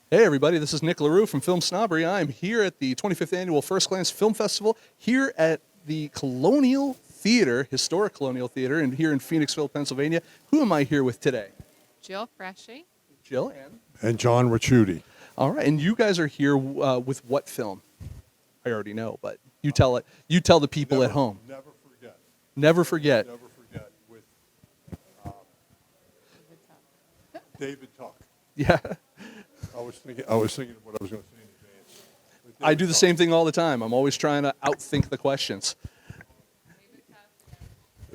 Hey everybody, this is Nic LaRue from FilmSnobbery. I'm here at the 25th Annual FirstGlance Film Festival here at the Colonial Theater, historic Colonial Theater, and here in Phoenixville, Pennsylvania. Who am I here with today? Jill Frechie. Jill and John Ricciutti. All right, and you guys are here with what film? I already know, but you tell it. You tell the people at home. Never forget. Never forget. Never forget with David Tuck. Yeah. I was thinking of what I was going to say in advance. I do the same thing all the time. I'm always trying to outthink the questions.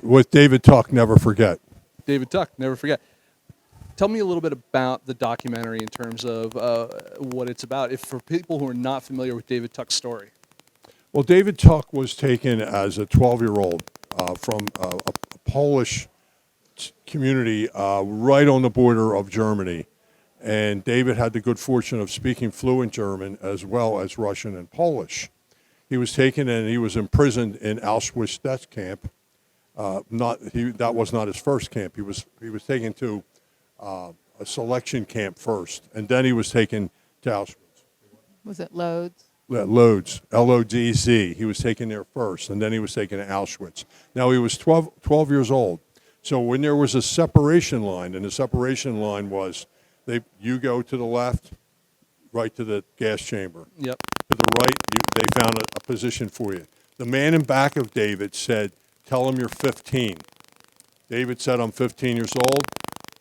With David Tuck, never forget. David Tuck, never forget. Tell me a little bit about the documentary in terms of what it's about, if for people who are not familiar with David Tuck's story. Well, David Tuck was taken as a 12-year-old from a Polish community right on the border of Germany. And David had the good fortune of speaking fluent German as well as Russian and Polish. He was taken and he was imprisoned in Auschwitz death camp. That was not his first camp. He was taken to a selection camp first, and then he was taken to Auschwitz. Was it Loads? Lodz, L-O-D-Z. He was taken there first, and then he was taken to Auschwitz. Now, he was 12 years old. So when there was a separation line, and the separation line was you go to the left, right to the gas chamber. Yep. To the right, they found a position for you. The man in back of David said, "Tell him you're 15." David said, "I'm 15 years old."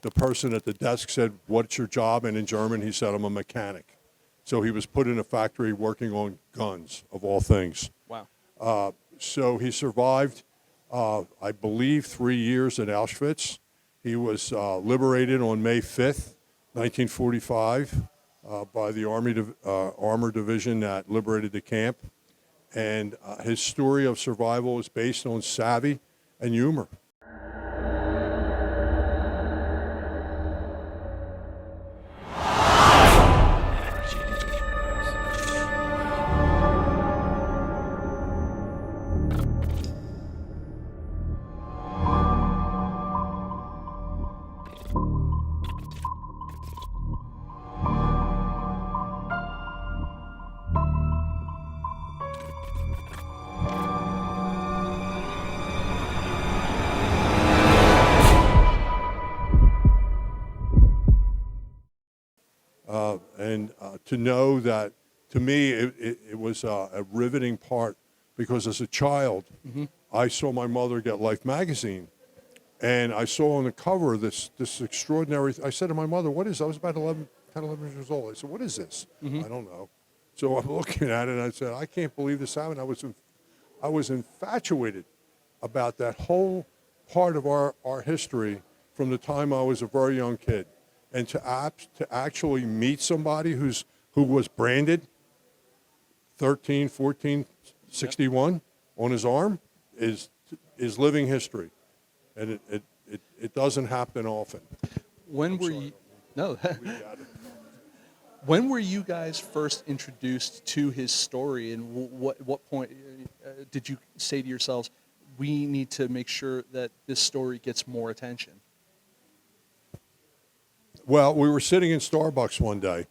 The person at the desk said, "What's your job?" And in German, he said, "I'm a mechanic." So he was put in a factory working on guns, of all things. Wow. So he survived, I believe, 3 years at Auschwitz. He was liberated on May 5th, 1945, by the Armor Division that liberated the camp. And his story of survival is based on savvy and humor. And to know that, to me, it was a riveting part, because as a child, I saw my mother get Life magazine, and I saw on the cover this extraordinary, I said to my mother, "What is this?" I was about 10, 11 years old. I said, "What is this?" I don't know. So I'm looking at it, and I said, "I can't believe this happened." I was infatuated about that whole part of our history from the time I was a very young kid. And to actually meet somebody who was branded 13, 14, 61 on his arm is living history, and it doesn't happen often. When were you? No. When were you guys first introduced to his story, and what point did you say to yourselves, "We need to make sure that this story gets more attention"? Well, we were sitting in Starbucks one day,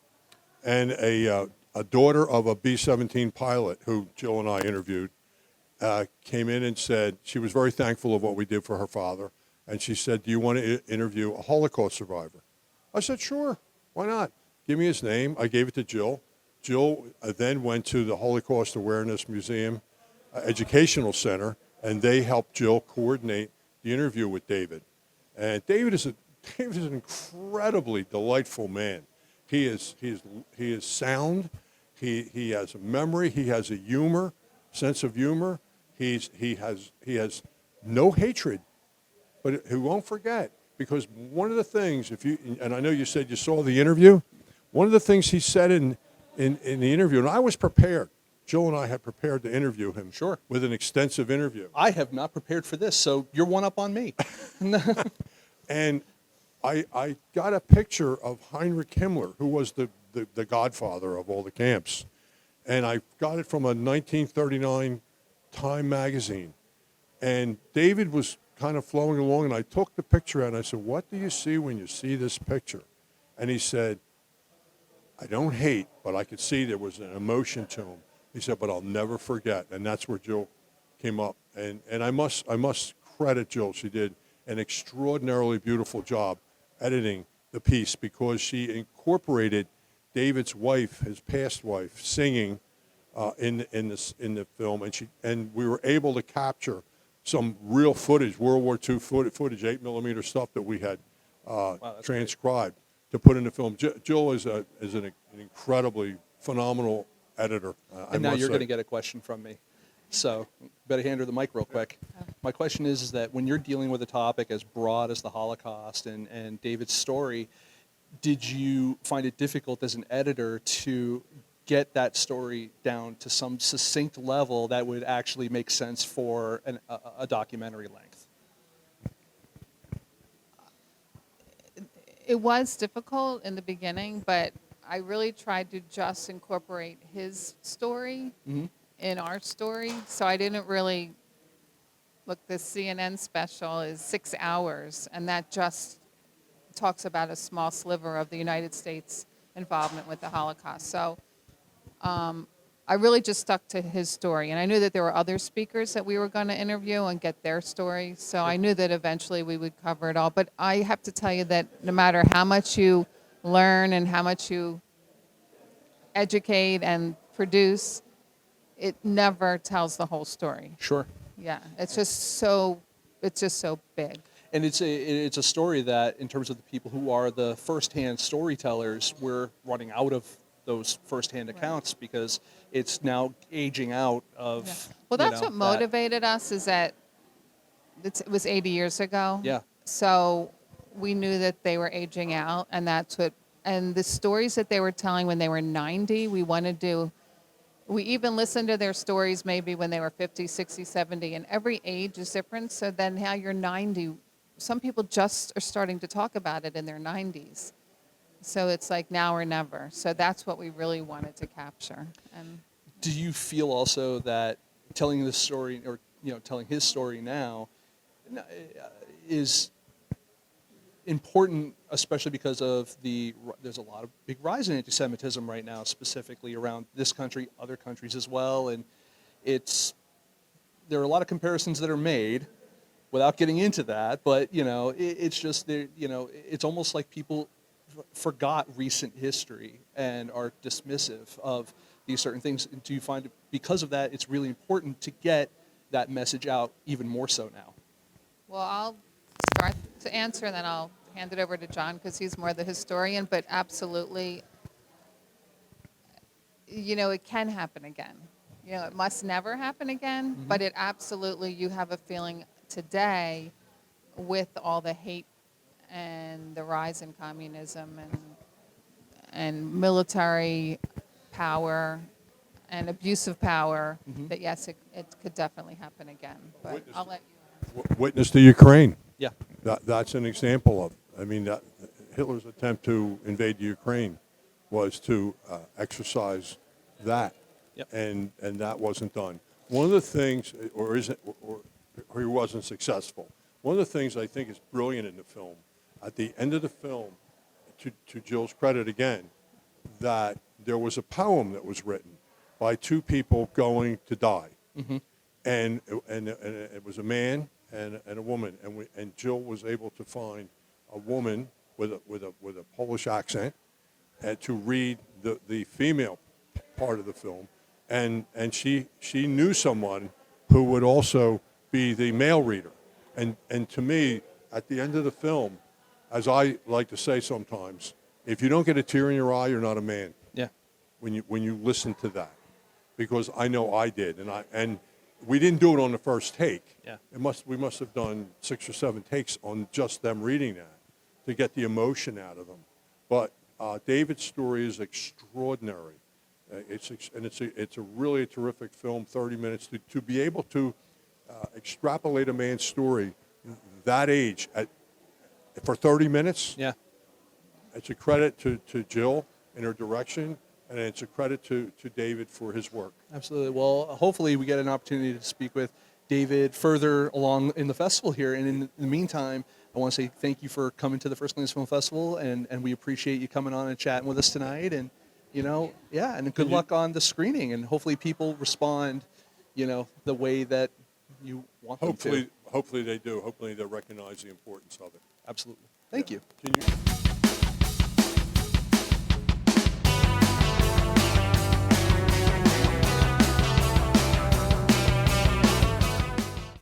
and a daughter of a B-17 pilot who Jill and I interviewed came in and said she was very thankful of what we did for her father, and she said, "Do you want to interview a Holocaust survivor?" I said, "Sure, why not? Give me his name." I gave it to Jill. Jill then went to the Holocaust Awareness Museum Educational Center, and they helped Jill coordinate the interview with David. And David is an incredibly delightful man. He is sound. He has a memory. He has a sense of humor. He has no hatred, but he won't forget, because one of the things, and I know you said you saw the interview, one of the things he said in the interview, and I was prepared. Jill and I had prepared to interview him. Sure. With an extensive interview. I have not prepared for this, so you're one up on me. And I got a picture of Heinrich Himmler, who was the godfather of all the camps. And I got it from a 1939 Time magazine. And David was kind of flowing along, and I took the picture out, and I said, "What do you see when you see this picture?" And he said, I don't hate, but I could see there was an emotion to him. He said, but I'll never forget. And that's where Jill came up. And I must credit Jill. She did an extraordinarily beautiful job editing the piece because she incorporated David's wife, his past wife, singing in the film, and we were able to capture some real footage, World War II footage, 8mm stuff that we had transcribed to put in the film. Jill is an incredibly phenomenal editor. And now you're going to get a question from me. So better hand her the mic real quick. My question is that when you're dealing with a topic as broad as the Holocaust and David's story, did you find it difficult as an editor to get that story down to some succinct level that would actually make sense for a documentary length? It was difficult in the beginning, but I really tried to just incorporate his story in our story. So I didn't really look. The CNN special is 6 hours, and that just talks about a small sliver of the United States involvement with the Holocaust. So I really just stuck to his story. And I knew that there were other speakers that we were going to interview and get their story. So I knew that eventually we would cover it all. But I have to tell you that no matter how much you learn and how much you educate and produce, it never tells the whole story. Sure. Yeah, it's just so big. And it's a story that, in terms of the people who are the firsthand storytellers, we're running out of those firsthand accounts because it's now aging out of. Yeah. Well, that's what motivated us. Is that it was 80 years ago. Yeah. So we knew that they were aging out, and that's what. And the stories that they were telling when they were 90, we wanted to. We even listened to their stories maybe when they were 50, 60, 70, and every age is different. So then now you're 90. Some people just are starting to talk about it in their 90s. So it's like now or never. So that's what we really wanted to capture. And do you feel also that telling this story, or telling his story now, is important, especially because of there's a lot of big rise in anti-Semitism right now, specifically around this country, other countries as well, and there are a lot of comparisons that are made without getting into that, but it's just it's almost like people forgot recent history and are dismissive of these certain things. Do you find because of that it's really important to get that message out even more so now? well, I'll start to answer, and then I'll hand it over to John because he's more the historian. But absolutely, it can happen again. It must never happen again, but it absolutely, you have a feeling today with all the hate and the rise in communism and military power and abuse of power, that yes, it could definitely happen again. But I'll let you answer. Witness to Ukraine. Yeah. That's an example of, Hitler's attempt to invade Ukraine was to exercise that. Yep. And that wasn't done. One of the things, or he wasn't successful. One of the things I think is brilliant in the film, at the end of the film, to Jill's credit again, that there was a poem that was written by two people going to die, and it was a man and a woman, and Jill was able to find a woman with a Polish accent, and to read the female part of the film. And she knew someone who would also be the male reader. And to me, at the end of the film, as I like to say sometimes, if you don't get a tear in your eye, you're not a man. Yeah. When you listen to that, because I know I did, and we didn't do it on the first take. Yeah. We must have done 6 or 7 takes on just them reading that to get the emotion out of them. But David's story is extraordinary. It's a really terrific film. 30 minutes to be able to extrapolate a man's story that age for 30 minutes. Yeah. It's a credit to Jill and her direction, and it's a credit to David for his work. Absolutely. Well, hopefully we get an opportunity to speak with David further along in the festival here. And in the meantime, I want to say thank you for coming to the FirstGlance Film Festival, and we appreciate you coming on and chatting with us tonight. And you know, yeah, and good luck on the screening, and hopefully people respond, you know, the way that you want them to. Hopefully they do. Hopefully they recognize the importance of it. Absolutely. Thank you. Can you?